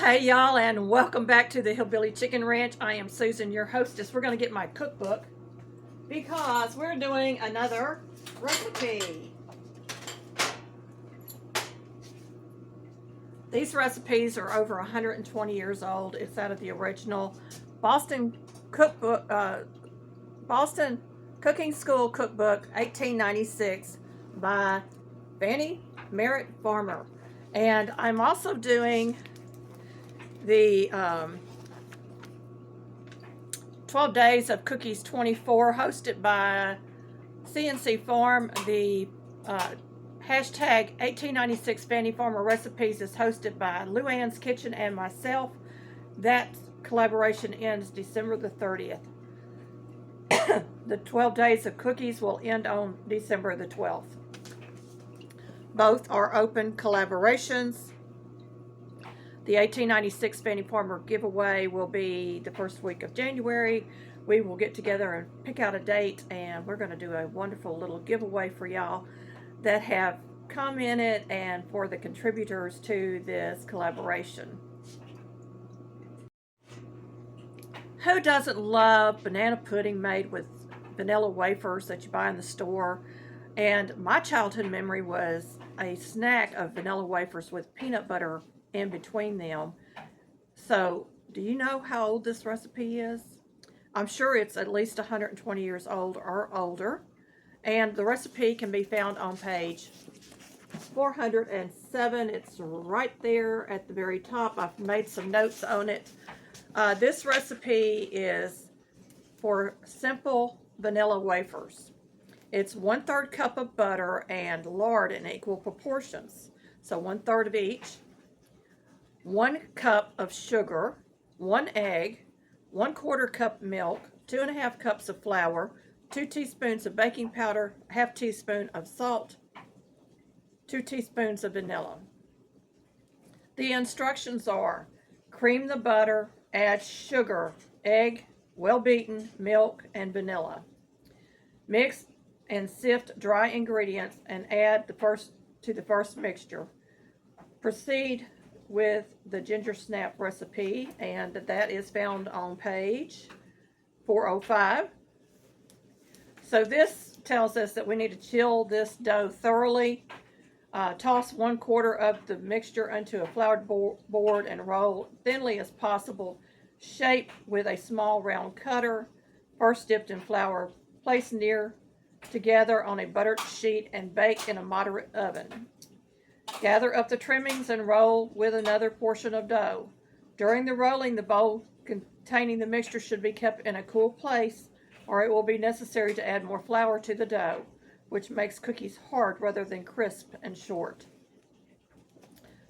Hey y'all, and welcome back to the Hillbilly Chicken Ranch. I am Susan, your hostess. We're going to get my cookbook because we're doing another recipe. These recipes are over 120 years old. It's out of the original Boston cookbook, Boston Cooking School Cookbook, 1896 by Fannie Farmer. And I'm also doing the 12 Days of Cookies 24, hosted by cfarm. The hashtag 1896 Fannie Farmer Recipes is hosted by Luann's Kitchen and myself. That collaboration ends December the 30th. The 12 Days of Cookies will end on December the 12th. Both are open collaborations. The 1896 Fannie Farmer giveaway will be the first week of January. We will get together and pick out a date, and we're going to do a wonderful little giveaway for y'all that have commented and for the contributors to this collaboration. Who doesn't love banana pudding made with vanilla wafers that you buy in the store? And my childhood memory was a snack of vanilla wafers with peanut butter in between them. So, do you know how old this recipe is? I'm sure it's at least 120 years old or older. And the recipe can be found on page 407. It's right there at the very top. I've made some notes on it. This recipe is for simple vanilla wafers. It's 1/3 cup of butter and lard in equal proportions. So 1/3 of each. 1 cup of sugar, 1 egg, 1/4 cup milk, 2½ cups of flour, 2 teaspoons of baking powder, 1/2 teaspoon of salt, 2 teaspoons of vanilla. The instructions are: cream the butter, add sugar, egg, well beaten, milk, and vanilla. Mix and sift dry ingredients and add to the first mixture. Proceed with the ginger snap recipe, and that is found on page 405. So this tells us that we need to chill this dough thoroughly. Toss 1/4 of the mixture into a floured board and roll thinly as possible. Shape with a small round cutter, first dipped in flour. Place near together on a buttered sheet and bake in a moderate oven. Gather up the trimmings and roll with another portion of dough. During the rolling, the bowl containing the mixture should be kept in a cool place, or it will be necessary to add more flour to the dough, which makes cookies hard rather than crisp and short.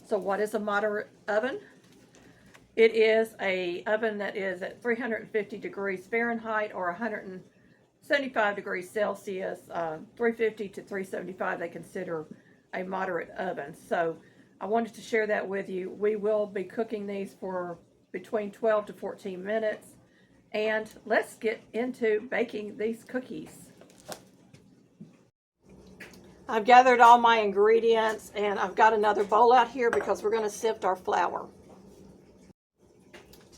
So what is a moderate oven? It is an oven that is at 350 degrees Fahrenheit or 175 degrees Celsius. 350 to 375 they consider a moderate oven. So I wanted to share that with you. We will be cooking these for between 12 to 14 minutes. And let's get into baking these cookies. I've gathered all my ingredients, and I've got another bowl out here because we're going to sift our flour.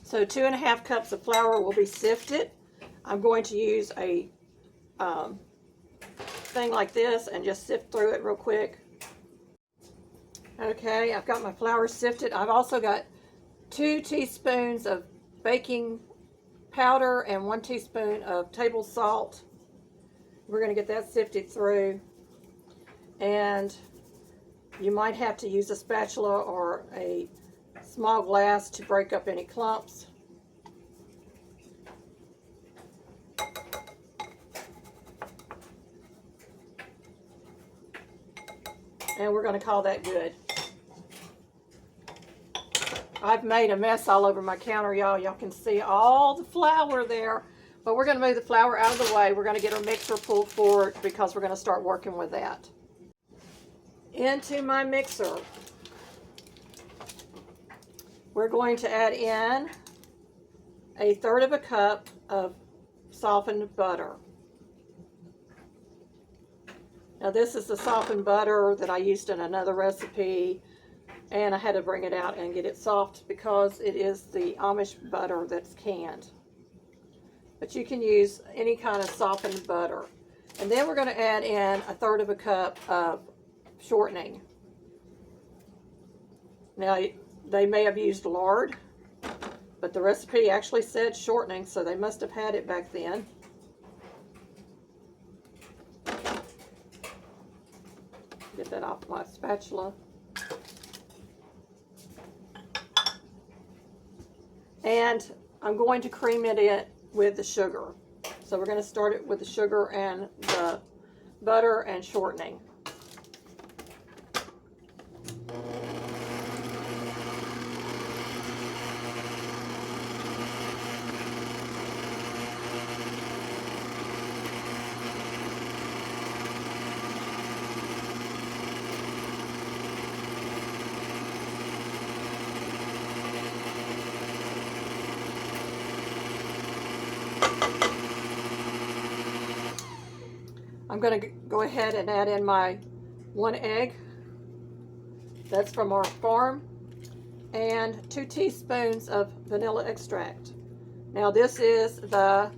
So 2½ cups of flour will be sifted. I'm going to use a thing like this and just sift through it real quick. Okay, I've got my flour sifted. I've also got 2 teaspoons of baking powder and 1 teaspoon of table salt. We're going to get that sifted through. And you might have to use a spatula or a small glass to break up any clumps. And we're going to call that good. I've made a mess all over my counter, y'all. Y'all can see all the flour there. But we're going to move the flour out of the way. We're going to get our mixer pulled forward because we're going to start working with that. Into my mixer, we're going to add in 1/3 cup of softened butter. Now this is the softened butter that I used in another recipe. And I had to bring it out and get it soft because it is the Amish butter that's canned. But you can use any kind of softened butter. And then we're going to add in 1/3 cup of shortening. Now, they may have used lard, but the recipe actually said shortening, so they must have had it back then. Get that off my spatula. And I'm going to cream it in with the sugar. So we're going to start it with the sugar and the butter and shortening. I'm going to go ahead and add in my 1 egg. That's from our farm. And 2 teaspoons of vanilla extract. Now this is the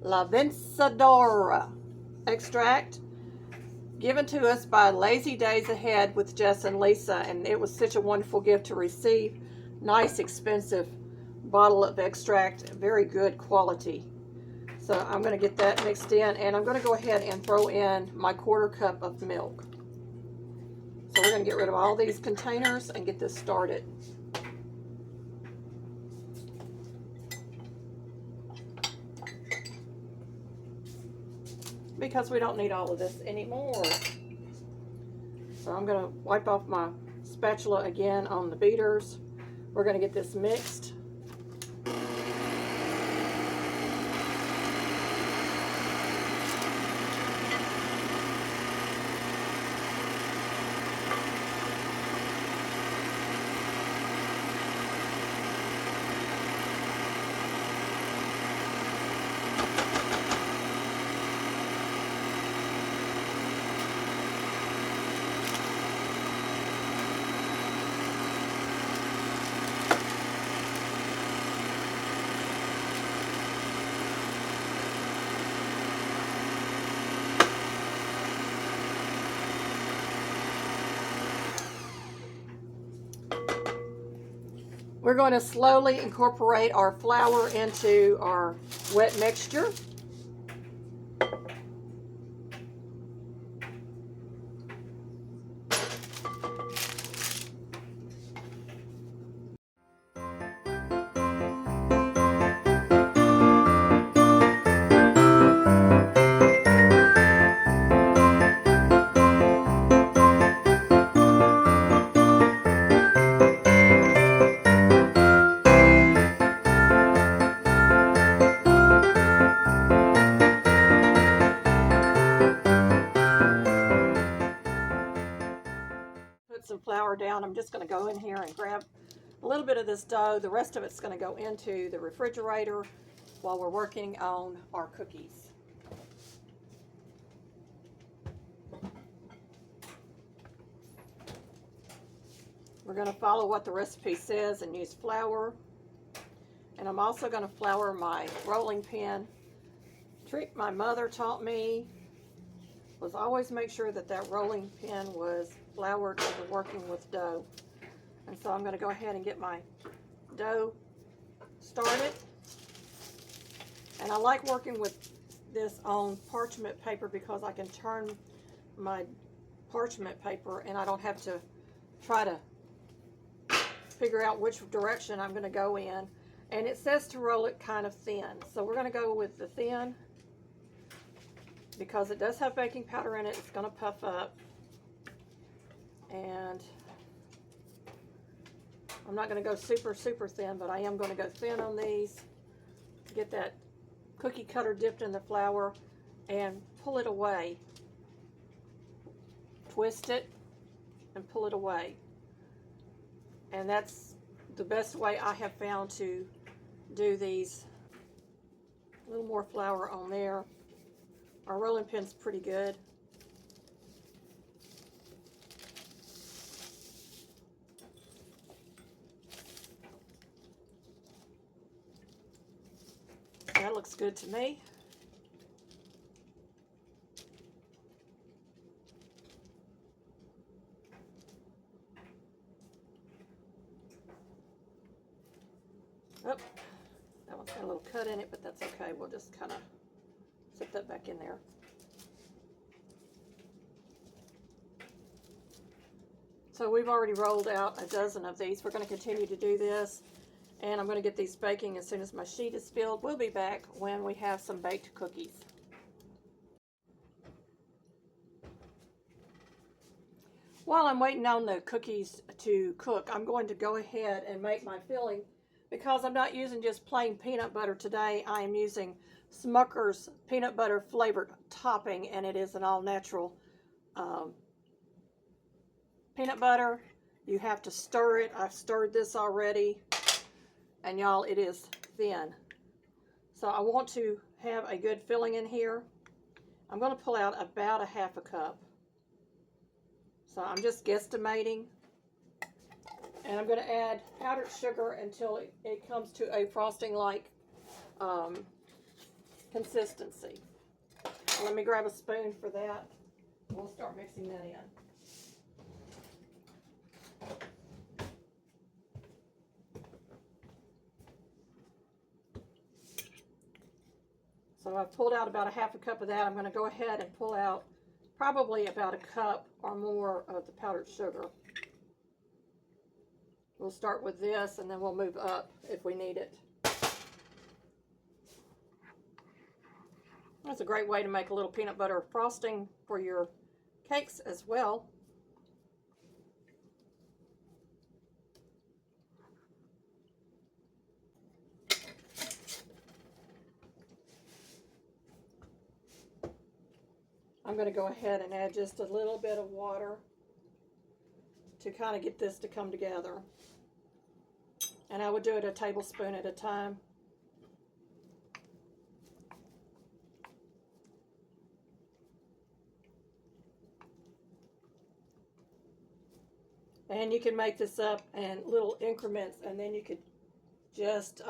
La Vencedora extract given to us by Lazy Days Ahead with Jess and Lisa, and it was such a wonderful gift to receive. Nice, expensive bottle of extract, very good quality. So I'm going to get that mixed in, and I'm going to go ahead and throw in my 1/4 cup of milk. So we're going to get rid of all these containers and get this started. Because we don't need all of this anymore. So I'm going to wipe off my spatula again on the beaters. We're going to get this mixed. We're going to slowly incorporate our flour into our wet mixture. Some flour down. I'm just going to go in here and grab a little bit of this dough. The rest of it's going to go into the refrigerator while we're working on our cookies. We're going to follow what the recipe says and use flour. And I'm also going to flour my rolling pin. Trick my mother taught me was always make sure that that rolling pin was floured when you're working with dough. And so I'm going to go ahead and get my dough started. And I like working with this on parchment paper because I can turn my parchment paper and I don't have to try to figure out which direction I'm going to go in. And it says to roll it kind of thin. So we're going to go with the thin. Because it does have baking powder in it, it's going to puff up. And I'm not going to go super, super thin, but I am going to go thin on these. Get that cookie cutter dipped in the flour and pull it away. Twist it and pull it away. And that's the best way I have found to do these. A little more flour on there. Our rolling pin's pretty good. looks good to me. Oh, that one's got a little cut in it, but that's okay. We'll just kind of set that back in there. So we've already rolled out a dozen of these. We're going to continue to do this, and I'm going to get these baking as soon as my sheet is filled. We'll be back when we have some baked cookies. While I'm waiting on the cookies to cook, I'm going to go ahead and make my filling. Because I'm not using just plain peanut butter today, I am using Smucker's peanut butter flavored topping, and it is an all-natural peanut butter. You have to stir it. I've stirred this already, and y'all, it is thin. So I want to have a good filling in here. I'm going to pull out about a half a cup. So I'm just guesstimating. And I'm going to add powdered sugar until it comes to a frosting-like consistency. Let me grab a spoon for that. We'll start mixing that in. So I've pulled out about a half a cup of that. I'm going to go ahead and pull out probably about a cup or more of the powdered sugar. We'll start with this, and then we'll move up if we need it. That's a great way to make a little peanut butter frosting for your cakes as well. I'm going to go ahead and add just a little bit of water to kind of get this to come together. And I would do it a tablespoon at a time. And you can make this up in little increments, and then you could just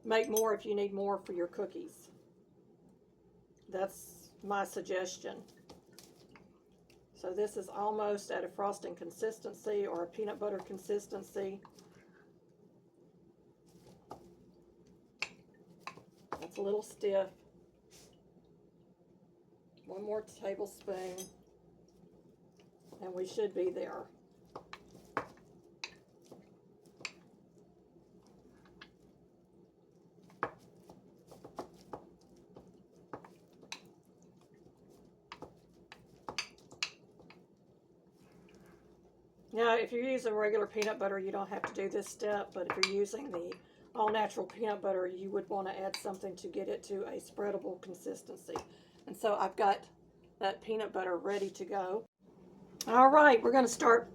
make more if you need more for your cookies. That's my suggestion. So this is almost at a frosting consistency or a peanut butter consistency. That's a little stiff. One more tablespoon, and we should be there. Now, if you're using regular peanut butter, you don't have to do this step, but if you're using the all-natural peanut butter, you would want to add something to get it to a spreadable consistency. And so I've got that peanut butter ready to go. All right, we're going to start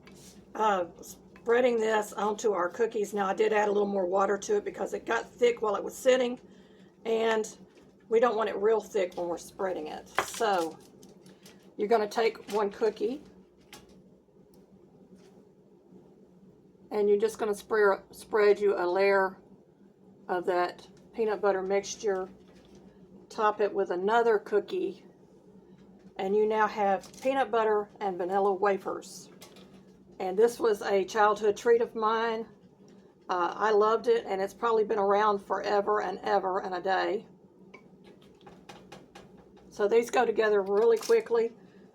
spreading this onto our cookies. Now, I did add a little more water to it because it got thick while it was sitting, and we don't want it real thick when we're spreading it. So you're going to take one cookie, and you're just going to spread you a layer of that peanut butter mixture, top it with another cookie, and you now have peanut butter and vanilla wafers. And this was a childhood treat of mine. I loved it, and it's probably been around forever and ever and a day. So these go together really quickly,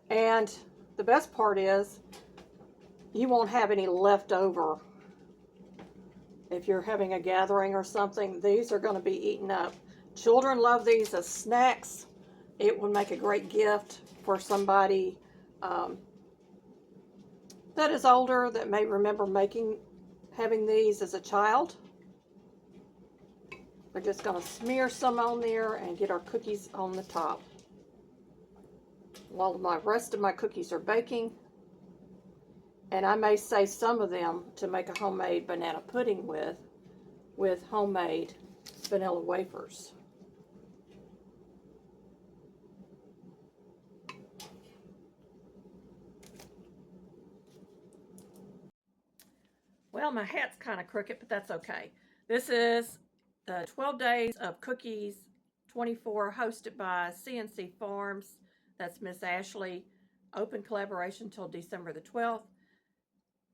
and the best part is you won't have any left over. If you're having a gathering or something, these are going to be eaten up. Children love these as snacks. It would make a great gift for somebody that is older that may remember having these as a child. We're just going to smear some on there and get our cookies on the top. While the rest of my cookies are baking, and I may save some of them to make a homemade banana pudding with homemade vanilla wafers. Well, my hat's kind of crooked, but that's okay. This is the 12 Days of Cookies 24, hosted by CNC Farms. That's Miss Ashley. Open collaboration till December the 12th.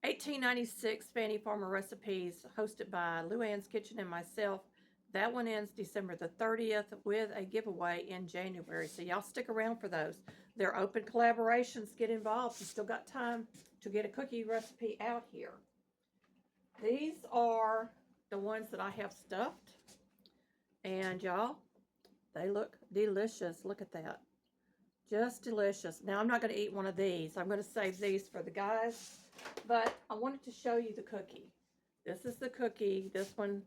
1896 Fannie Farmer Recipes, hosted by Luann's Kitchen and myself. That one ends December the 30th with a giveaway in January. So y'all stick around for those. They're open collaborations. Get involved. You still got time to get a cookie recipe out here. These are the ones that I have stuffed. And y'all, they look delicious. Look at that. Just delicious. Now, I'm not going to eat one of these. I'm going to save these for the guys. But I wanted to show you the cookie. This is the cookie. This one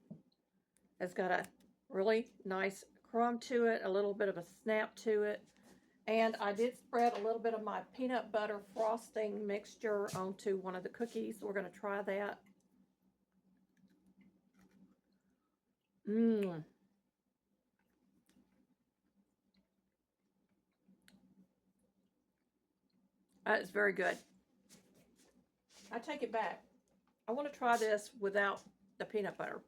has got a really nice crumb to it, a little bit of a snap to it. And I did spread a little bit of my peanut butter frosting mixture onto one of the cookies. We're going to try that. Mmm. That is very good. I take it back. I want to try this without the peanut butter.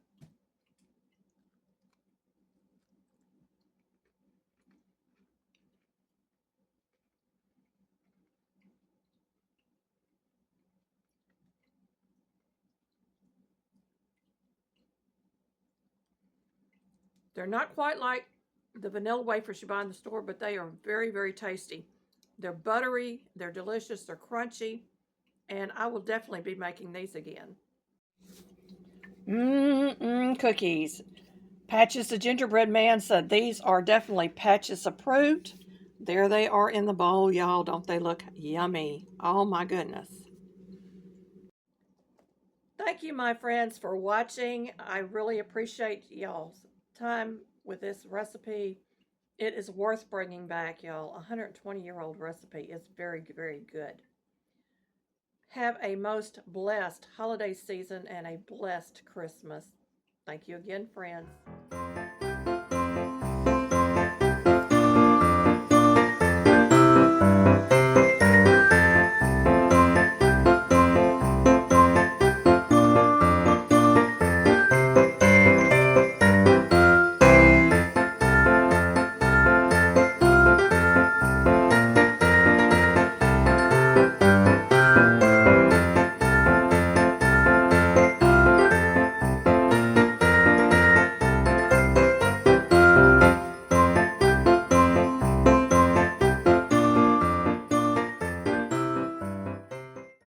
They're not quite like the vanilla wafers you buy in the store, but they are very, very tasty. They're buttery, they're delicious, they're crunchy, and I will definitely be making these again. Cookies. Patches the Gingerbread Man said these are definitely Patches approved. There they are in the bowl, y'all. Don't they look yummy? Oh my goodness. Thank you, my friends, for watching. I really appreciate y'all's time with this recipe. It is worth bringing back, y'all. A 120-year-old recipe is very, very good. Have a most blessed holiday season and a blessed Christmas. Thank you again, friends.